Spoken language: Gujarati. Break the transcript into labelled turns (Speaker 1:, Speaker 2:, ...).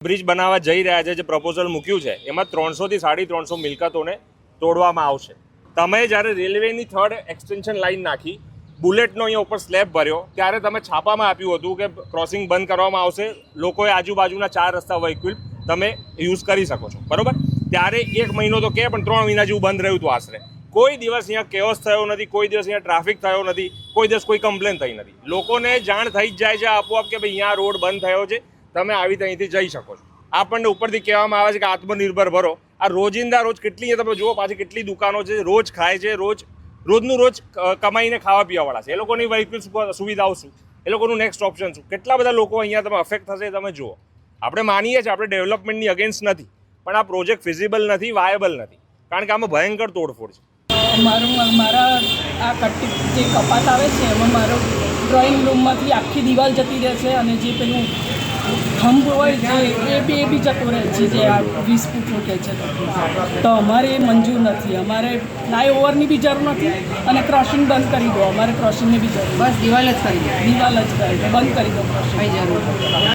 Speaker 1: બ્રિજ બનાવવા જઈ રહ્યા છે જે પ્રપોઝલ મૂક્યું છે એમાં 300 થી 350 મિલકતોને તોડવામાં આવશે। તમે જ્યારે રેલવેની થર્ડ એક્સટેન્શન લાઇન નાખી, બુલેટનો અહીંયા ઉપર સ્લેબ ભર્યો, ત્યારે તમે છાપામાં આપ્યું હતું કે ક્રોસિંગ બંધ કરવામાં આવશે, લોકોએ આજુબાજુના 4 રસ્તા વ્હીકલ તમે યુઝ કરી શકો છો, બરોબર? ત્યારે 1 મહિનો તો કે પણ 3 મહિના જેવું બંધ રહ્યું હતું આશરે। કોઈ દિવસ અહીંયા કેઓસ થયો નથી, કોઈ દિવસ અહીંયા ટ્રાફિક થયો નથી, કોઈ દિવસ કોઈ કમ્પ્લેન થઈ નથી। લોકોને જાણ થઈ જ જાય છે આપોઆપ કે ભાઈ અહીંયા રોડ બંધ થયો છે, તમે આવી રીતે અહીંથી જઈ શકો છો। આપણને ઉપરથી કહેવામાં આવે છે કે આત્મનિર્ભર ભરો, આ રોજિંદા રોજ કેટલી તમે જુઓ પાછી કેટલી દુકાનો છે, રોજ ખાય છે, રોજનું રોજ કમાઈને ખાવા પીવાવાળા છે, એ લોકોની વ્હીકલ સુવિધાઓ શું, એ લોકોનું નેક્સ્ટ ઓપ્શન શું, કેટલા બધા લોકો અહીંયા તમે અફેક્ટ થશે તમે જુઓ। આપણે માનીએ છીએ આપણે ડેવલપમેન્ટની અગેન્સ્ટ નથી, પણ આ પ્રોજેક્ટ ફિઝિબલ નથી, વાયેબલ નથી, કારણ કે આમાં ભયંકર તોડફોડ છે।
Speaker 2: મારા આ કટ્ટી જે કપાટ આવે છે એમાં મારો ડ્રોઈંગ રૂમમાંથી આખી દિવાલ જતી રહે છે, અને જે પેલું થંભ હોય છે એ બી જતો રહે છે, જે આ 20 ફૂટનું કહે છે તો અમારે એ મંજૂર નથી। અમારે ફ્લાયઓવરની બી જરૂર નથી અને ક્રોસિંગ બંધ કરી દો, અમારે ક્રોસિંગની બી જરૂર,
Speaker 3: બસ દિવાલ જ કરી દો,
Speaker 2: દિવાલ જ કરી દો, બંધ કરી દો, ક્રોસિંગ
Speaker 3: કઈ જરૂર